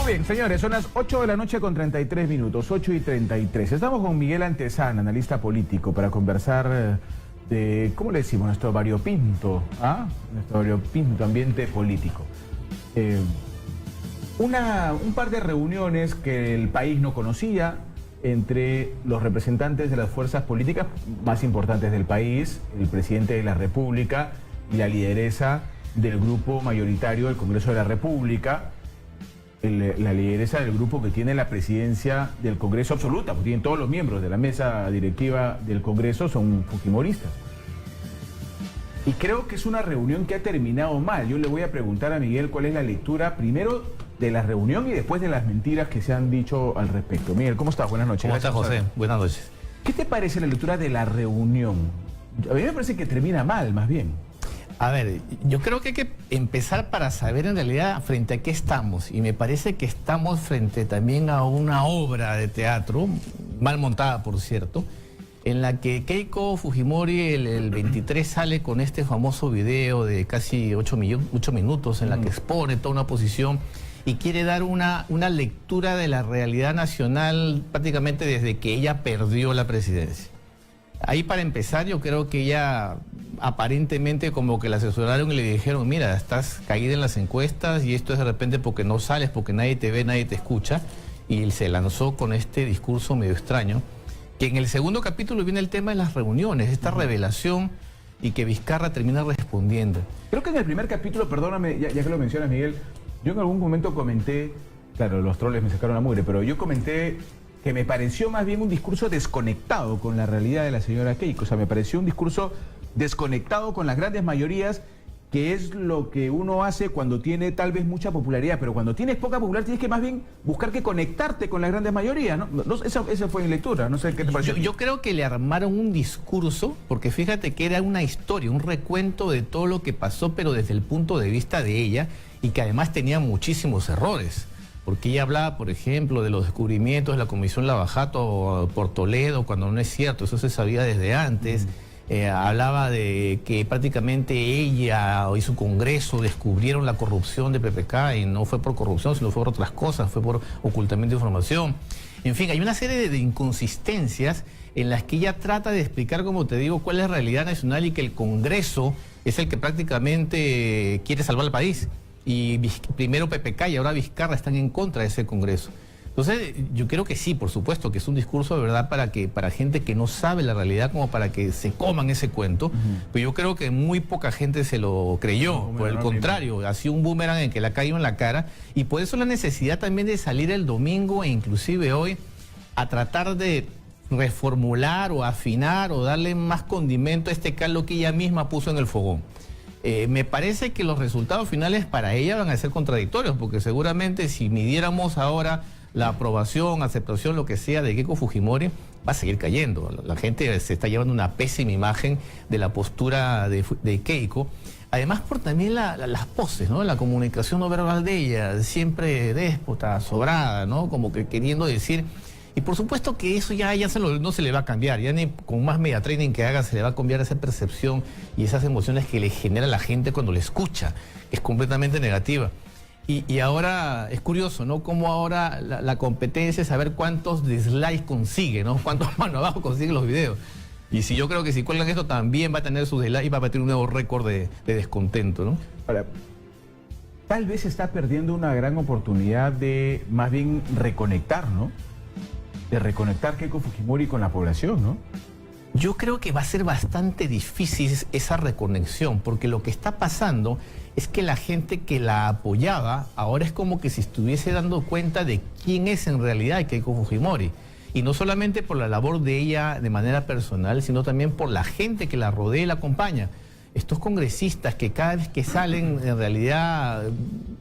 Muy bien, señores, son las 8 de la noche con 33 minutos, 8:33. Estamos con Miguel Antezana, analista político, para conversar de, ¿cómo le decimos? Nuestro variopinto ambiente político. Un par de reuniones que el país no conocía entre los representantes de las fuerzas políticas más importantes del país, el presidente de la República y la lideresa del grupo mayoritario del Congreso de la República, la lideresa del grupo que tiene la presidencia del Congreso absoluta, porque tienen todos los miembros de la mesa directiva del Congreso son fujimoristas. Y creo que es una reunión que ha terminado mal. Yo le voy a preguntar a Miguel cuál es la lectura primero de la reunión y después de las mentiras que se han dicho al respecto. Miguel, ¿cómo estás? Buenas noches. ¿Cómo estás, José? Buenas noches. ¿Qué te parece la lectura de la reunión? A mí me parece que termina mal, más bien. A ver, yo creo que hay que empezar para saber en realidad frente a qué estamos. Y me parece que estamos frente también a una obra de teatro, mal montada por cierto, en la que Keiko Fujimori el 23 sale con este famoso video de casi 8 minutos en la que expone toda una posición y quiere dar una lectura de la realidad nacional prácticamente desde que ella perdió la presidencia. Ahí para empezar yo creo que ella aparentemente como que la asesoraron y le dijeron, mira, estás caída en las encuestas y esto es de repente porque no sales, porque nadie te ve, nadie te escucha, y se lanzó con este discurso medio extraño, que en el segundo capítulo viene el tema de las reuniones, esta revelación, y que Vizcarra termina respondiendo. Creo que en el primer capítulo, perdóname, ya que lo mencionas, Miguel, yo en algún momento comenté, claro, los troles me sacaron la mugre, pero yo comenté que me pareció más bien un discurso desconectado con la realidad de la señora Keiko. O sea, me pareció un discurso desconectado con las grandes mayorías, que es lo que uno hace cuando tiene tal vez mucha popularidad, pero cuando tienes poca popularidad tienes que más bien buscar que conectarte con las grandes mayorías, ¿no? Esa fue mi lectura, no sé qué te pareció. Yo creo que le armaron un discurso, porque fíjate que era una historia, un recuento de todo lo que pasó, pero desde el punto de vista de ella, y que además tenía muchísimos errores. Porque ella hablaba, por ejemplo, de los descubrimientos de la Comisión Lavajato por Toledo, cuando no es cierto, eso se sabía desde antes. Hablaba de que prácticamente ella y su Congreso descubrieron la corrupción de PPK, y no fue por corrupción, sino fue por otras cosas, fue por ocultamiento de información. En fin, hay una serie de inconsistencias en las que ella trata de explicar, como te digo, cuál es la realidad nacional y que el Congreso es el que prácticamente quiere salvar al país. Y primero PPK y ahora Vizcarra están en contra de ese Congreso. Entonces, yo creo que sí, por supuesto, que es un discurso de verdad para gente que no sabe la realidad, como para que se coman ese cuento. Pero yo creo que muy poca gente se lo creyó. Por el contrario, ha sido un boomerang en que le ha caído en la cara. Y por eso la necesidad también de salir el domingo e inclusive hoy a tratar de reformular o afinar o darle más condimento a este caldo que ella misma puso en el fogón. Me parece que los resultados finales para ella van a ser contradictorios, porque seguramente si midiéramos ahora la aprobación, aceptación, lo que sea de Keiko Fujimori, va a seguir cayendo. La gente se está llevando una pésima imagen de la postura de Keiko. Además por también las poses, ¿no? La comunicación no verbal de ella, siempre déspota, sobrada, ¿no? Como que queriendo decir... Y por supuesto que eso ya no se le va a cambiar, ya ni con más media training que haga se le va a cambiar esa percepción y esas emociones que le genera la gente cuando le escucha, que es completamente negativa. Y ahora es curioso, ¿no? Cómo ahora la competencia es saber cuántos dislikes consigue, ¿no? Cuántos mano abajo consiguen los videos. Y si yo creo que si cuelgan esto también va a tener sus dislikes y va a batir un nuevo récord de descontento, ¿no? Ahora, tal vez está perdiendo una gran oportunidad de más bien reconectar, ¿no? De reconectar Keiko Fujimori con la población, ¿no? Yo creo que va a ser bastante difícil esa reconexión, porque lo que está pasando es que la gente que la apoyaba ahora es como que se estuviese dando cuenta de quién es en realidad Keiko Fujimori. Y no solamente por la labor de ella de manera personal, sino también por la gente que la rodea y la acompaña. Estos congresistas que cada vez que salen en realidad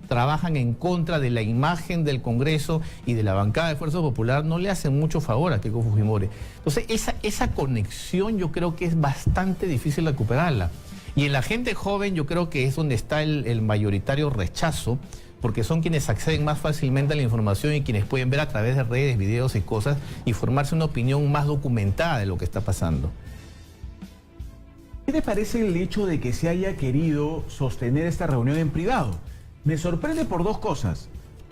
trabajan en contra de la imagen del Congreso y de la bancada de Fuerza Popular no le hacen mucho favor a Keiko Fujimori. Entonces esa conexión yo creo que es bastante difícil recuperarla. Y en la gente joven yo creo que es donde está el mayoritario rechazo, porque son quienes acceden más fácilmente a la información y quienes pueden ver a través de redes, videos y cosas y formarse una opinión más documentada de lo que está pasando. ¿Qué te parece el hecho de que se haya querido sostener esta reunión en privado? Me sorprende por dos cosas.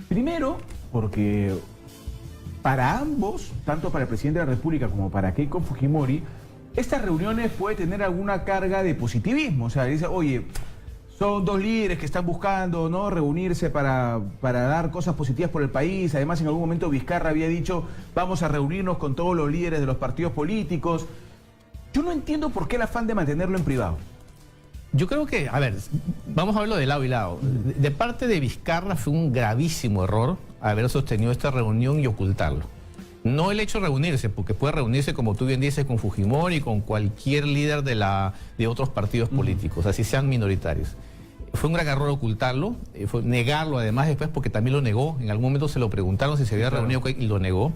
Primero, porque para ambos, tanto para el presidente de la República como para Keiko Fujimori, estas reuniones pueden tener alguna carga de positivismo. O sea, dice, oye, son dos líderes que están buscando, ¿no?, reunirse para dar cosas positivas por el país. Además, en algún momento Vizcarra había dicho, vamos a reunirnos con todos los líderes de los partidos políticos. Yo no entiendo por qué el afán de mantenerlo en privado. Yo creo que, a ver, vamos a verlo de lado y lado. De parte de Vizcarra fue un gravísimo error haber sostenido esta reunión y ocultarlo. No el hecho de reunirse, porque puede reunirse, como tú bien dices, con Fujimori, con cualquier líder de otros partidos políticos, así sean minoritarios. Fue un gran error ocultarlo, fue negarlo además después, porque también lo negó. En algún momento se lo preguntaron si se había reunido y lo negó.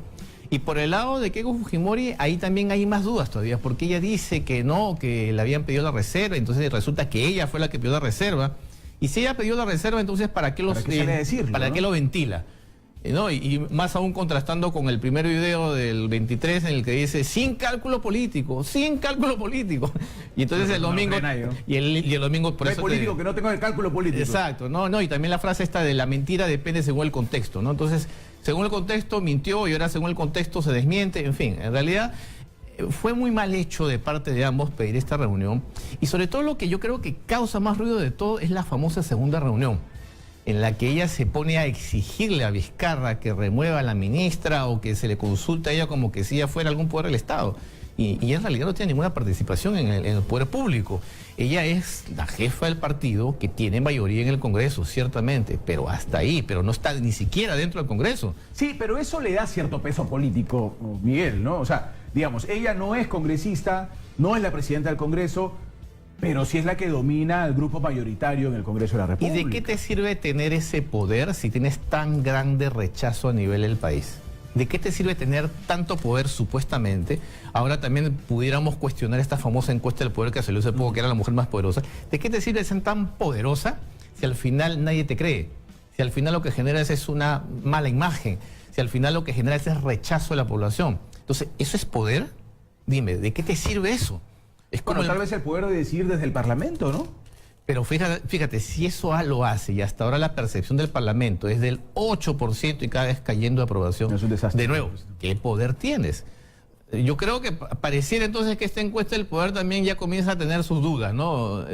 Y por el lado de Keiko Fujimori, ahí también hay más dudas todavía, porque ella dice que no, que le habían pedido la reserva, entonces resulta que ella fue la que pidió la reserva. Y si ella pidió la reserva, entonces ¿para qué lo ventila? ¿No? Y más aún contrastando con el primer video del 23 en el que dice sin cálculo político. Y entonces el domingo y el domingo por no eso hay político que no tenga el cálculo político. Exacto, y también la frase esta de la mentira depende según el contexto, ¿no? Entonces, según el contexto mintió y ahora según el contexto se desmiente, en fin, en realidad fue muy mal hecho de parte de ambos pedir esta reunión, y sobre todo lo que yo creo que causa más ruido de todo es la famosa segunda reunión, en la que ella se pone a exigirle a Vizcarra que remueva a la ministra o que se le consulte a ella como que si ella fuera algún poder del Estado. Y en realidad no tiene ninguna participación en el poder público. Ella es la jefa del partido que tiene mayoría en el Congreso, ciertamente, pero hasta ahí, pero no está ni siquiera dentro del Congreso. Sí, pero eso le da cierto peso político, Miguel, ¿no? O sea, digamos, ella no es congresista, no es la presidenta del Congreso, pero sí es la que domina el grupo mayoritario en el Congreso de la República. ¿Y de qué te sirve tener ese poder si tienes tan grande rechazo a nivel del país? ¿De qué te sirve tener tanto poder supuestamente? Ahora también pudiéramos cuestionar esta famosa encuesta del poder que salió hace poco, que era la mujer más poderosa. ¿De qué te sirve ser tan poderosa si al final nadie te cree? Si al final lo que generas es una mala imagen, si al final lo que generas es rechazo de la población. Entonces, ¿eso es poder? Dime, ¿de qué te sirve eso? Es como tal vez el poder de decidir desde el Parlamento, ¿no? Pero fíjate, si eso lo hace y hasta ahora la percepción del Parlamento es del 8% y cada vez cayendo de aprobación, es un desastre. De nuevo, ¿qué poder tienes? Yo creo que pareciera entonces que esta encuesta del poder también ya comienza a tener sus dudas, ¿no?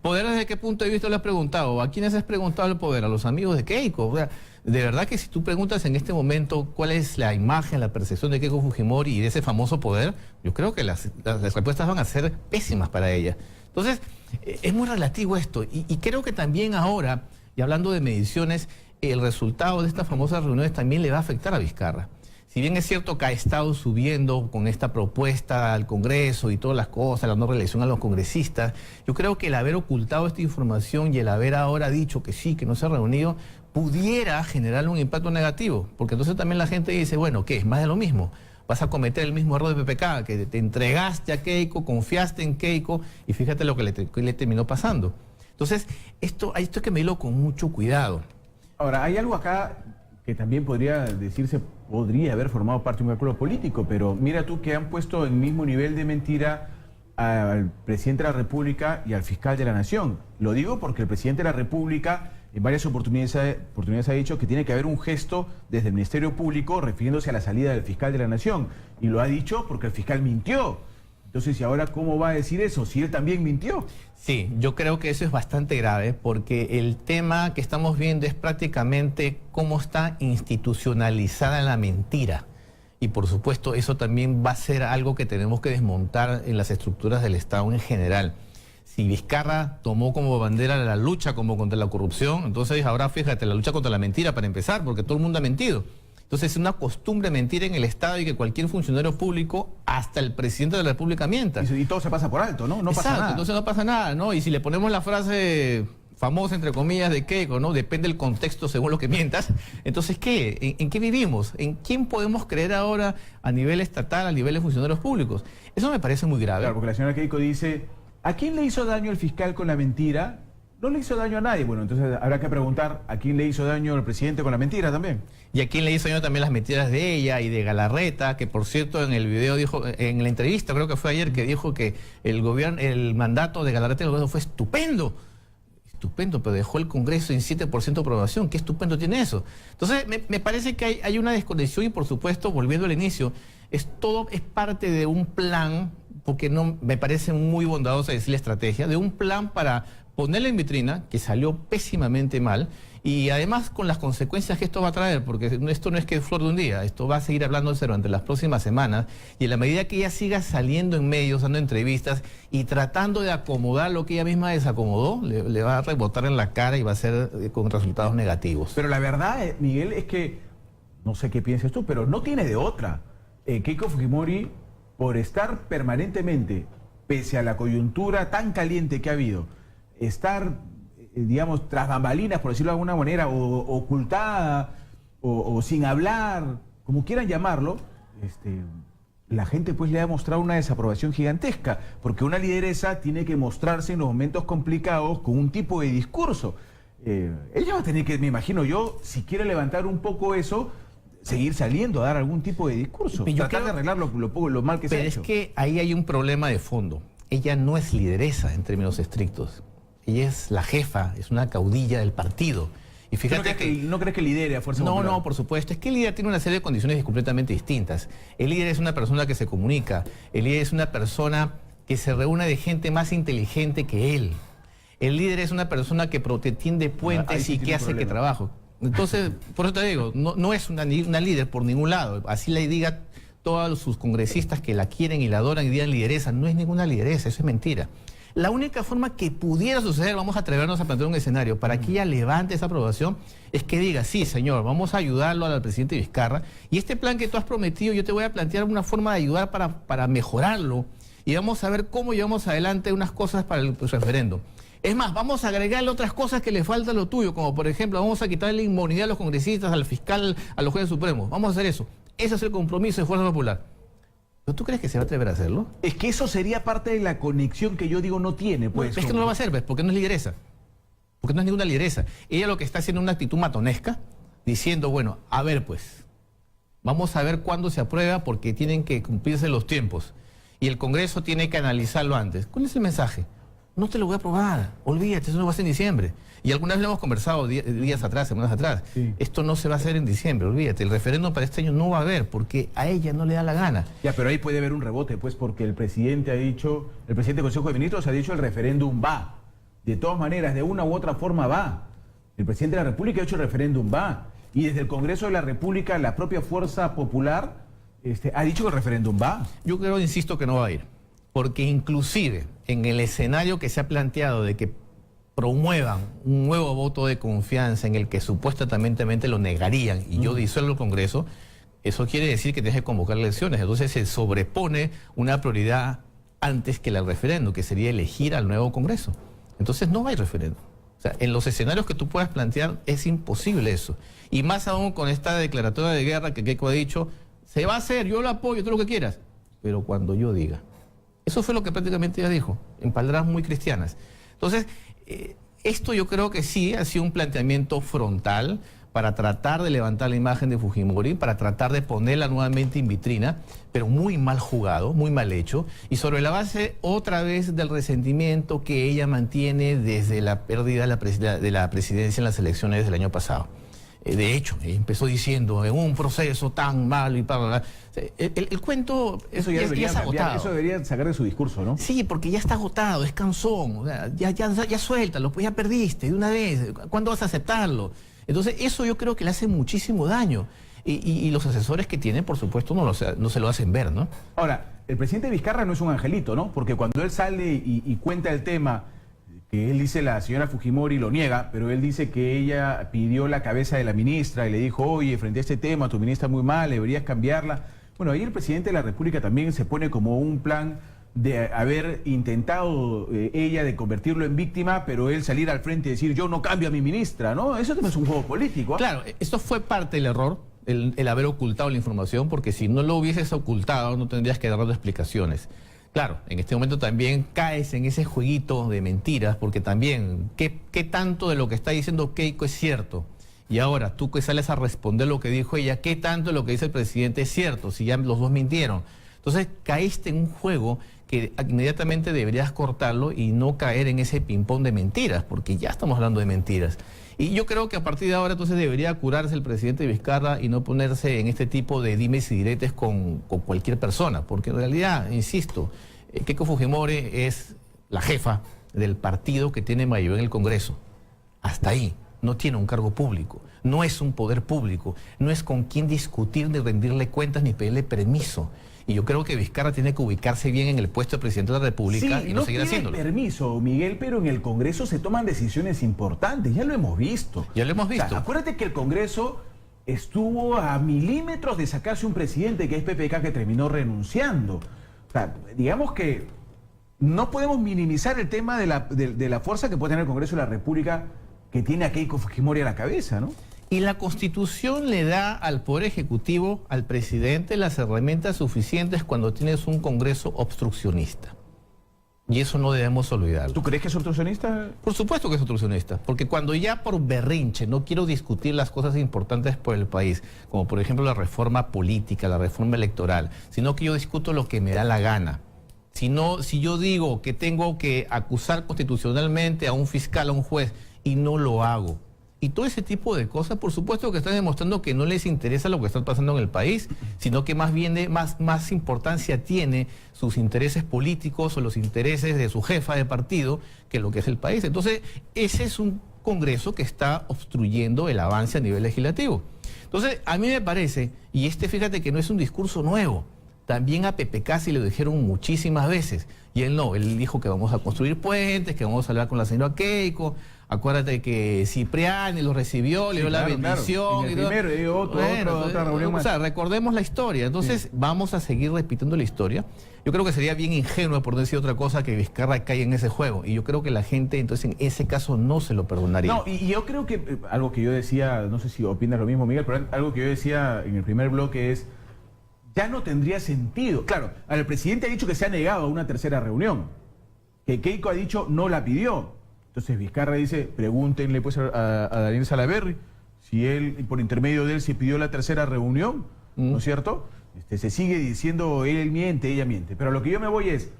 ¿Poder desde qué punto de vista lo has preguntado? ¿A quiénes has preguntado el poder? ¿A los amigos de Keiko? O sea, de verdad que si tú preguntas en este momento cuál es la imagen, la percepción de Keiko Fujimori y de ese famoso poder, yo creo que las respuestas van a ser pésimas para ella. Entonces, es muy relativo esto. Y creo que también ahora, y hablando de mediciones, el resultado de estas famosas reuniones también le va a afectar a Vizcarra. Si bien es cierto que ha estado subiendo con esta propuesta al Congreso y todas las cosas, la no reelección a los congresistas, yo creo que el haber ocultado esta información y el haber ahora dicho que sí, que no se ha reunido, pudiera generar un impacto negativo. Porque entonces también la gente dice, bueno, ¿qué? Es más de lo mismo. Vas a cometer el mismo error de PPK, que te entregaste a Keiko, confiaste en Keiko y fíjate lo que le terminó pasando. Entonces, esto hay que medirlo con mucho cuidado. Ahora, hay algo acá que también podría decirse, podría haber formado parte de un cálculo político, pero mira tú que han puesto el mismo nivel de mentira al presidente de la República y al fiscal de la Nación. Lo digo porque el presidente de la República en varias oportunidades ha dicho que tiene que haber un gesto desde el Ministerio Público refiriéndose a la salida del fiscal de la Nación. Y lo ha dicho porque el fiscal mintió. Entonces, ¿y ahora cómo va a decir eso si él también mintió? Sí, yo creo que eso es bastante grave porque el tema que estamos viendo es prácticamente cómo está institucionalizada la mentira. Y por supuesto, eso también va a ser algo que tenemos que desmontar en las estructuras del Estado en general. Si Vizcarra tomó como bandera la lucha como contra la corrupción, entonces ahora fíjate, la lucha contra la mentira para empezar, porque todo el mundo ha mentido. Entonces es una costumbre mentir en el Estado y que cualquier funcionario público, hasta el presidente de la República, mienta. Y todo se pasa por alto, ¿no? No Exacto, pasa nada. Entonces no pasa nada, ¿no? Y si le ponemos la frase famosa, entre comillas, de Keiko, ¿no? Depende del contexto según lo que mientas. Entonces, ¿qué? ¿En qué vivimos? ¿En quién podemos creer ahora a nivel estatal, a nivel de funcionarios públicos? Eso me parece muy grave. Claro, porque la señora Keiko dice, ¿a quién le hizo daño el fiscal con la mentira? No le hizo daño a nadie. Bueno, entonces habrá que preguntar a quién le hizo daño el presidente con la mentira también. Y a quién le hizo daño también las mentiras de ella y de Galarreta, que por cierto en el video dijo, en la entrevista creo que fue ayer, que dijo que el mandato de Galarreta en el gobierno fue estupendo. estupendo, pero dejó el Congreso en 7% de aprobación. ¿Qué estupendo tiene eso? Entonces, me parece que hay una desconexión y, por supuesto, volviendo al inicio, es parte de un plan, porque no me parece muy bondadosa decir la estrategia, de un plan para ponerla en vitrina, que salió pésimamente mal, y además con las consecuencias que esto va a traer, porque esto no es que es flor de un día, esto va a seguir hablándose durante las próximas semanas, y en la medida que ella siga saliendo en medios, dando entrevistas y tratando de acomodar lo que ella misma desacomodó, le va a rebotar en la cara y va a ser con resultados negativos. Pero la verdad, Miguel, es que, no sé qué piensas tú, pero no tiene de otra. Keiko Fujimori, por estar permanentemente, pese a la coyuntura tan caliente que ha habido, estar, digamos, tras bambalinas, por decirlo de alguna manera, o ocultada, o sin hablar, como quieran llamarlo, la gente pues le ha mostrado una desaprobación gigantesca, porque una lideresa tiene que mostrarse en los momentos complicados con un tipo de discurso. Ella va a tener que, me imagino yo, si quiere levantar un poco eso, seguir saliendo a dar algún tipo de discurso, tratar de arreglar lo mal que se ha hecho. Pero es que ahí hay un problema de fondo. Ella no es lideresa en términos estrictos. Ella es la jefa, es una caudilla del partido. Y fíjate ¿No crees que lidere a Fuerza Popular? No, por supuesto. Es que el líder tiene una serie de condiciones completamente distintas. El líder es una persona que se comunica. El líder es una persona que se reúne de gente más inteligente que él. El líder es una persona que tiende puentes y que hace que trabajo. Entonces, por eso te digo, no es una líder por ningún lado. Así le diga todos sus congresistas que la quieren y la adoran y digan lideresa. No es ninguna lideresa, eso es mentira. La única forma que pudiera suceder, vamos a atrevernos a plantear un escenario para que ella levante esa aprobación, es que diga, sí, señor, vamos a ayudarlo al presidente Vizcarra, y este plan que tú has prometido, yo te voy a plantear una forma de ayudar para mejorarlo, y vamos a ver cómo llevamos adelante unas cosas para el referéndum. Es más, vamos a agregarle otras cosas que le faltan a lo tuyo, como por ejemplo, vamos a quitarle inmunidad a los congresistas, al fiscal, a los jueces supremos. Vamos a hacer eso. Ese es el compromiso de Fuerza Popular. ¿Pero tú crees que se va a atrever a hacerlo? Es que eso sería parte de la conexión que yo digo no tiene, pues. No, es que no lo va a hacer, ¿ves? Porque no es lideresa. Porque no es ninguna lideresa. Ella lo que está haciendo es una actitud matonesca, diciendo, bueno, a ver pues, vamos a ver cuándo se aprueba porque tienen que cumplirse los tiempos. Y el Congreso tiene que analizarlo antes. ¿Cuál es el mensaje? No te lo voy a aprobar, olvídate, eso no va a ser en diciembre. Y alguna vez lo hemos conversado días atrás, semanas atrás. Sí. Esto no se va a hacer en diciembre, olvídate. El referéndum para este año no va a haber porque a ella no le da la gana. Ya, pero ahí puede haber un rebote, pues, porque el presidente ha dicho, el presidente del Consejo de Ministros ha dicho el referéndum va. De todas maneras, de una u otra forma va. El presidente de la República ha dicho el referéndum va. Y desde el Congreso de la República, la propia Fuerza Popular ha dicho que el referéndum va. Yo creo, insisto, que no va a ir. Porque inclusive en el escenario que se ha planteado de que promuevan un nuevo voto de confianza en el que supuestamente lo negarían y yo disuelvo el Congreso, eso quiere decir que tienes que convocar elecciones. Entonces se sobrepone una prioridad antes que el referéndum, que sería elegir al nuevo Congreso. Entonces no hay referéndum. O sea, en los escenarios que tú puedas plantear es imposible eso. Y más aún con esta declaratoria de guerra que Keiko ha dicho, se va a hacer, yo lo apoyo, todo lo que quieras, pero cuando yo diga. Eso fue lo que prácticamente ella dijo, en palabras muy cristianas. Entonces, esto yo creo que sí ha sido un planteamiento frontal para tratar de levantar la imagen de Fujimori, para tratar de ponerla nuevamente en vitrina, pero muy mal jugado, muy mal hecho, y sobre la base otra vez del resentimiento que ella mantiene desde la pérdida de la presidencia en las elecciones del año pasado. De hecho, empezó diciendo, en un proceso tan malo y para... El cuento eso ya es agotado. Eso debería sacar de su discurso, ¿no? Sí, porque ya está agotado, es cansón. O sea, ya suéltalo, pues ya perdiste de una vez. ¿Cuándo vas a aceptarlo? Entonces, eso yo creo que le hace muchísimo daño. Y los asesores que tiene, por supuesto, no se lo hacen ver, ¿no? Ahora, el presidente Vizcarra no es un angelito, ¿no? Porque cuando él sale y cuenta el tema... que él dice, la señora Fujimori lo niega, pero él dice que ella pidió la cabeza de la ministra y le dijo, oye, frente a este tema, tu ministra muy mal, deberías cambiarla. Bueno, ahí el presidente de la República también se pone como un plan de haber intentado ella de convertirlo en víctima, pero él salir al frente y decir, yo no cambio a mi ministra, ¿no? Eso también es un juego político, ¿eh? Claro, esto fue parte del error, el haber ocultado la información, porque si no lo hubieses ocultado, no tendrías que darle explicaciones. Claro, en este momento también caes en ese jueguito de mentiras, porque también, ¿qué tanto de lo que está diciendo Keiko es cierto? Y ahora, tú que sales a responder lo que dijo ella, ¿qué tanto de lo que dice el presidente es cierto? Si ya los dos mintieron. Entonces, caíste en un juego que inmediatamente deberías cortarlo y no caer en ese ping-pong de mentiras, porque ya estamos hablando de mentiras. Y yo creo que a partir de ahora entonces debería curarse el presidente Vizcarra y no ponerse en este tipo de dimes y diretes con cualquier persona, porque en realidad, insisto, Keiko Fujimori es la jefa del partido que tiene mayoría en el Congreso. Hasta ahí. No tiene un cargo público, no es un poder público, no es con quien discutir, ni rendirle cuentas, ni pedirle permiso. Y yo creo que Vizcarra tiene que ubicarse bien en el puesto de presidente de la República y no seguir haciéndolo. Permiso, Miguel, pero en el Congreso se toman decisiones importantes, ya lo hemos visto. Ya lo hemos visto. O sea, acuérdate que el Congreso estuvo a milímetros de sacarse un presidente que es PPK que terminó renunciando. O sea, digamos que no podemos minimizar el tema de la fuerza que puede tener el Congreso de la República, que tiene a Keiko Fujimori a la cabeza, ¿no? Y la Constitución le da al Poder Ejecutivo, al presidente, las herramientas suficientes cuando tienes un Congreso obstruccionista. Y eso no debemos olvidarlo. ¿Tú crees que es obstruccionista? Por supuesto que es obstruccionista, porque cuando ya por berrinche no quiero discutir las cosas importantes por el país, como por ejemplo la reforma política, la reforma electoral, sino que yo discuto lo que me da la gana. Si yo digo que tengo que acusar constitucionalmente a un fiscal, a un juez, y no lo hago. Y todo ese tipo de cosas, por supuesto que están demostrando que no les interesa lo que está pasando en el país, sino que más bien más importancia tiene sus intereses políticos o los intereses de su jefa de partido que lo que es el país. Entonces, ese es un Congreso que está obstruyendo el avance a nivel legislativo. Entonces, a mí me parece, y fíjate que no es un discurso nuevo, también a PPK se le dijeron muchísimas veces, y él no, él dijo que vamos a construir puentes, que vamos a hablar con la señora Keiko. Acuérdate que Cipriani lo recibió, le dio la bendición. Claro. Otra reunión más. O sea, recordemos la historia. Entonces, vamos a seguir repitiendo la historia. Yo creo que sería bien ingenuo, por no decir otra cosa, que Vizcarra caiga en ese juego. Y yo creo que la gente, entonces, en ese caso no se lo perdonaría. No, y yo creo que algo que yo decía, no sé si opinas lo mismo, Miguel, pero algo que yo decía en el primer bloque es, ya no tendría sentido. Claro, el presidente ha dicho que se ha negado a una tercera reunión, que Keiko ha dicho no la pidió. Entonces Vizcarra dice, pregúntenle pues a Daniel Salaverry si él, por intermedio de él, se pidió la tercera reunión, ¿no es cierto? Se sigue diciendo él miente, ella miente. Pero a lo que yo me voy es,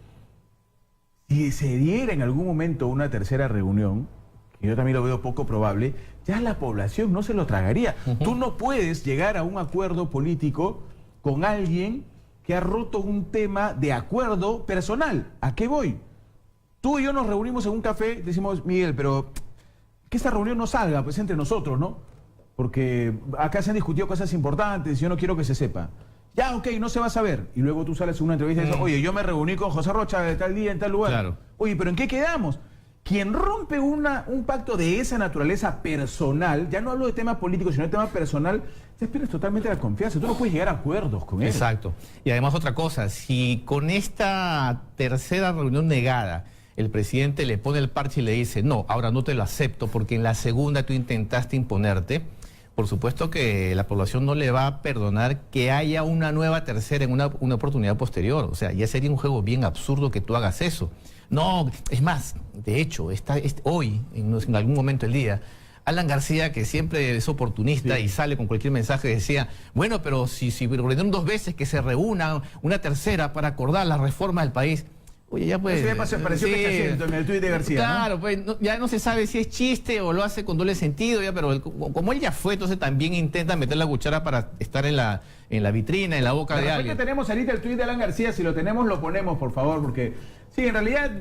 si se diera en algún momento una tercera reunión, que yo también lo veo poco probable, ya la población no se lo tragaría. Tú no puedes llegar a un acuerdo político con alguien que ha roto un tema de acuerdo personal. ¿A qué voy? Tú y yo nos reunimos en un café, decimos, Miguel, pero que esta reunión no salga pues entre nosotros, ¿no? Porque acá se han discutido cosas importantes y yo no quiero que se sepa. Ya, ok, no se va a saber. Y luego tú sales en una entrevista y dices, oye, yo me reuní con José Rocha de tal día, en tal lugar. Claro. Oye, pero ¿en qué quedamos? Quien rompe un pacto de esa naturaleza personal, ya no hablo de tema político, sino de tema personal, ya pierdes totalmente la confianza. Tú no puedes llegar a acuerdos con él. Exacto. Y además otra cosa, si con esta tercera reunión negada, el presidente le pone el parche y le dice, no, ahora no te lo acepto porque en la segunda tú intentaste imponerte, por supuesto que la población no le va a perdonar que haya una nueva tercera en una oportunidad posterior. O sea, ya sería un juego bien absurdo que tú hagas eso. No, es más, de hecho, hoy, en algún momento del día, Alan García, que siempre es oportunista y sale con cualquier mensaje, decía, bueno, pero si ordenaron 2 veces que se reúna una tercera para acordar la reforma del país. Oye, ya pues... Eso ya pareció que en el tuit de García, claro, ¿no? Pues ya no se sabe si es chiste o lo hace con doble sentido, ya, pero como él ya fue, entonces también intenta meter la cuchara para estar en la vitrina, en la boca de alguien. Tenemos ahorita el tuit de Alan García, si lo tenemos, lo ponemos, por favor, porque... Sí, en realidad,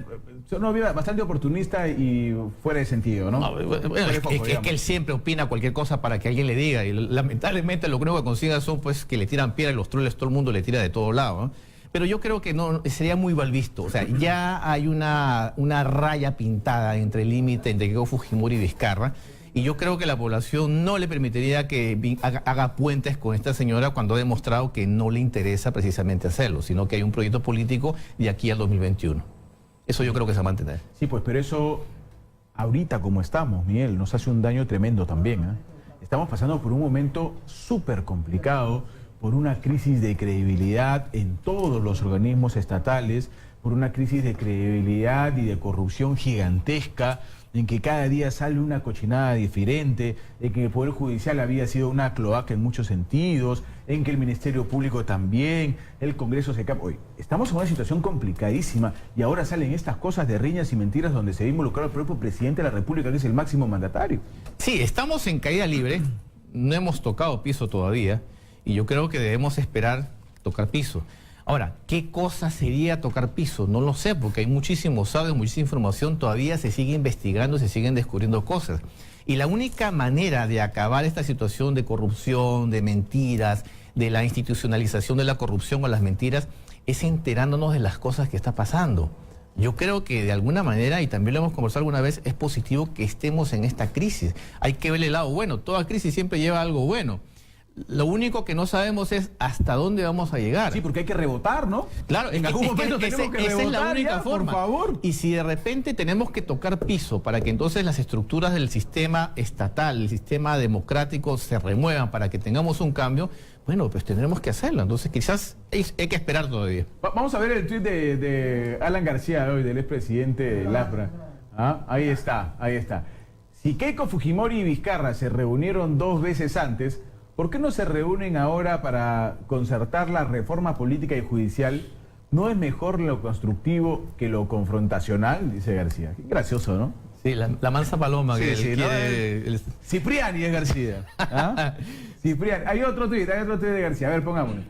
son bastante oportunista y fuera de sentido, ¿no? Es que él siempre opina cualquier cosa para que alguien le diga, y lamentablemente lo único que consiga son pues que le tiran piedra y los troles, todo el mundo le tira de todos lados, ¿no? Pero yo creo que no sería muy mal visto. O sea, ya hay una raya pintada entre el límite entre Keiko Fujimori y Vizcarra. Y yo creo que la población no le permitiría que haga puentes con esta señora cuando ha demostrado que no le interesa precisamente hacerlo, sino que hay un proyecto político de aquí al 2021. Eso yo creo que se va a mantener. Sí, pues, pero eso, ahorita como estamos, Miguel, nos hace un daño tremendo también, ¿eh? Estamos pasando por un momento súper complicado, por una crisis de credibilidad en todos los organismos estatales, por una crisis de credibilidad y de corrupción gigantesca, en que cada día sale una cochinada diferente, en que el Poder Judicial había sido una cloaca en muchos sentidos, en que el Ministerio Público también, el Congreso se capa. Hoy estamos en una situación complicadísima y ahora salen estas cosas de riñas y mentiras donde se ve involucrado el propio presidente de la República, que es el máximo mandatario. Sí, estamos en caída libre, no hemos tocado piso todavía y yo creo que debemos esperar tocar piso. Ahora, ¿qué cosa sería tocar piso? No lo sé, porque hay muchísimos audios, muchísima información, todavía se sigue investigando, se siguen descubriendo cosas. Y la única manera de acabar esta situación de corrupción, de mentiras, de la institucionalización de la corrupción o las mentiras, es enterándonos de las cosas que está pasando. Yo creo que de alguna manera, y también lo hemos conversado alguna vez, es positivo que estemos en esta crisis. Hay que ver el lado bueno, toda crisis siempre lleva algo bueno. Lo único que no sabemos es hasta dónde vamos a llegar. Sí, porque hay que rebotar, ¿no? Claro, en algún momento tenemos que rebotar. Esa es la única forma. Por favor. Y si de repente tenemos que tocar piso para que entonces las estructuras del sistema estatal, el sistema democrático se remuevan para que tengamos un cambio, bueno, pues tendremos que hacerlo. Entonces quizás hay que esperar todavía. Vamos a ver el tuit de Alan García hoy, del expresidente de Lapra. ¿Ah? Ahí está, ahí está. Si Keiko Fujimori y Vizcarra se reunieron 2 veces antes, ¿por qué no se reúnen ahora para concertar la reforma política y judicial? ¿No es mejor lo constructivo que lo confrontacional? Dice García. Qué gracioso, ¿no? Sí, la mansa paloma que sí, ¿no? quiere... Cipriani es García. ¿Ah? Cipriani. Hay otro tuit de García. A ver, pongámoslo.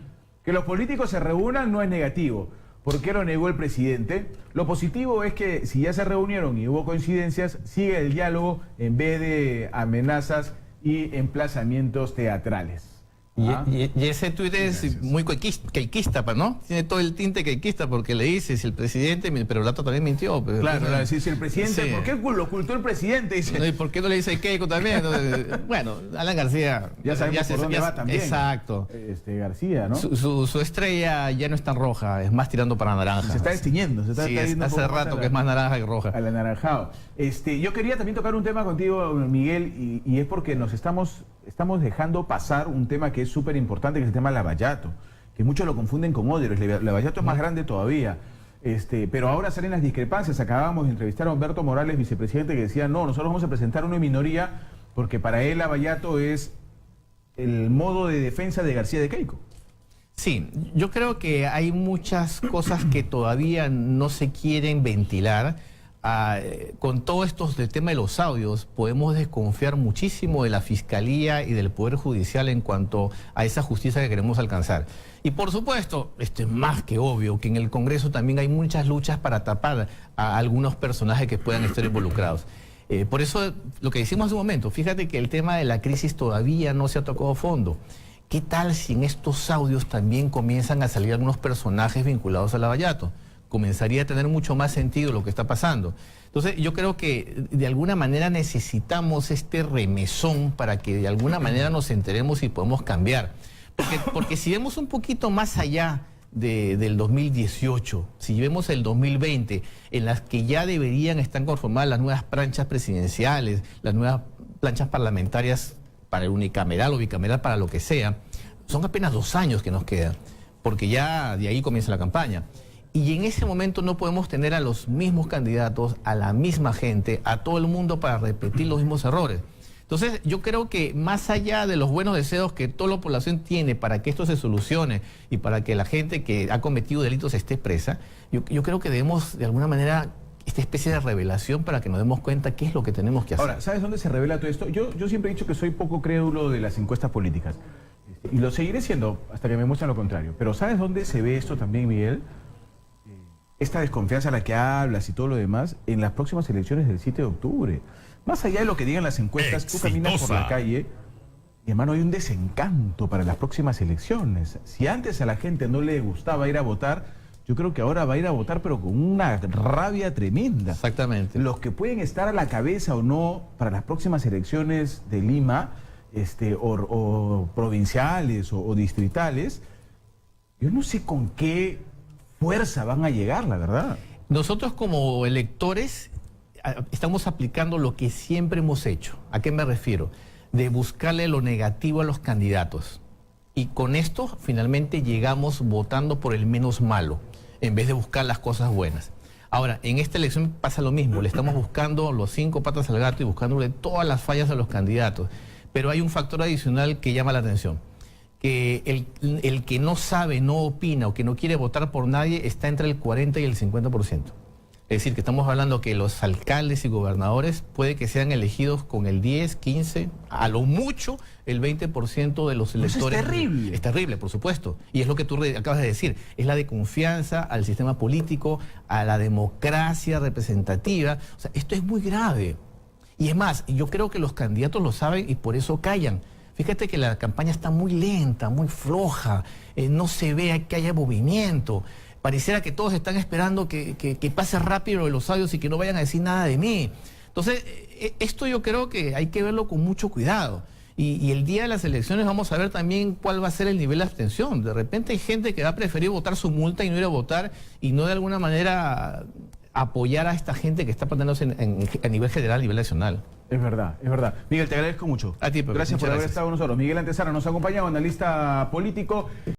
Que los políticos se reúnan no es negativo. ¿Por qué lo negó el presidente? Lo positivo es que si ya se reunieron y hubo coincidencias, sigue el diálogo en vez de amenazas y emplazamientos teatrales. Y ese tuit es muy queiquista, ¿no? Tiene todo el tinte queiquista porque le dice, si el presidente, pero el rato también mintió. Pero, claro, si el presidente, sí. ¿Por qué lo ocultó el presidente? Dice. ¿Y por qué no le dice Keiko también? Entonces, bueno, Alan García... Ya sabemos por dónde va también. Exacto. García, ¿no? Su estrella ya no es tan roja, es más tirando para naranja. Se está destiñendo. Sí, hace rato que es más naranja que roja. Al anaranjado. Yo quería también tocar un tema contigo, Miguel, y es porque nos estamos dejando pasar un tema que es súper importante, que es el tema del Lavallato, que muchos lo confunden con Odebrecht. El Lavallato es más grande todavía, pero ahora salen las discrepancias. Acabamos de entrevistar a Humberto Morales, vicepresidente, que decía, no, nosotros vamos a presentar uno en minoría, porque para él Lavallato es el modo de defensa de García de Keiko. Sí, yo creo que hay muchas cosas que todavía no se quieren ventilar. Con todo esto del tema de los audios, podemos desconfiar muchísimo de la Fiscalía y del Poder Judicial en cuanto a esa justicia que queremos alcanzar. Y por supuesto, esto es más que obvio, que en el Congreso también hay muchas luchas para tapar a algunos personajes que puedan estar involucrados. Por eso, lo que decimos hace un momento, fíjate que el tema de la crisis todavía no se ha tocado a fondo. ¿Qué tal si en estos audios también comienzan a salir algunos personajes vinculados al Lavallato? Comenzaría a tener mucho más sentido lo que está pasando. Entonces, yo creo que de alguna manera necesitamos este remesón para que de alguna manera nos enteremos y podemos cambiar. Porque si vemos un poquito más allá del 2018, si vemos el 2020, en las que ya deberían estar conformadas las nuevas planchas presidenciales, las nuevas planchas parlamentarias para el unicameral o bicameral, para lo que sea, son apenas 2 años que nos quedan, porque ya de ahí comienza la campaña. Y en ese momento no podemos tener a los mismos candidatos, a la misma gente, a todo el mundo para repetir los mismos errores. Entonces, yo creo que más allá de los buenos deseos que toda la población tiene para que esto se solucione y para que la gente que ha cometido delitos esté presa, yo creo que debemos, de alguna manera, esta especie de revelación para que nos demos cuenta qué es lo que tenemos que hacer. Ahora, ¿sabes dónde se revela todo esto? Yo siempre he dicho que soy poco crédulo de las encuestas políticas. Y lo seguiré siendo hasta que me muestren lo contrario. Pero ¿sabes dónde se ve esto también, Miguel? Esta desconfianza a la que hablas y todo lo demás en las próximas elecciones del 7 de octubre. Más allá de lo que digan las encuestas, tú caminas por la calle y, hermano, hay un desencanto para las próximas elecciones. Si antes a la gente no le gustaba ir a votar, yo creo que ahora va a ir a votar, pero con una rabia tremenda. Exactamente. Los que pueden estar a la cabeza o no para las próximas elecciones de Lima, o provinciales o distritales, yo no sé con qué fuerza van a llegar, la verdad. Nosotros como electores estamos aplicando lo que siempre hemos hecho. ¿A qué me refiero? De buscarle lo negativo a los candidatos. Y con esto finalmente llegamos votando por el menos malo. en vez de buscar las cosas buenas. Ahora, en esta elección pasa lo mismo, le estamos buscando los 5 patas al gato y buscándole todas las fallas a los candidatos. Pero hay un factor adicional que llama la atención, que el que no sabe, no opina o que no quiere votar por nadie está entre el 40 y el 50%. Es decir, que estamos hablando que los alcaldes y gobernadores puede que sean elegidos con el 10, 15, a lo mucho el 20% de los electores. Eso es terrible. Es terrible, por supuesto. Y es lo que tú acabas de decir. Es la de confianza al sistema político, a la democracia representativa. O sea, esto es muy grave. Y es más, yo creo que los candidatos lo saben y por eso callan. Fíjate que la campaña está muy lenta, muy floja, no se ve que haya movimiento. Pareciera que todos están esperando que pase rápido los audios y que no vayan a decir nada de mí. Entonces, esto yo creo que hay que verlo con mucho cuidado. Y el día de las elecciones vamos a ver también cuál va a ser el nivel de abstención. De repente hay gente que va a preferir votar su multa y no ir a votar y no de alguna manera apoyar a esta gente que está planteándose a nivel general, a nivel nacional. Es verdad, es verdad. Miguel, te agradezco mucho. A ti, Pepe. Gracias por Muchas haber gracias. estado con nosotros. Miguel Antezana nos ha acompañado, analista político.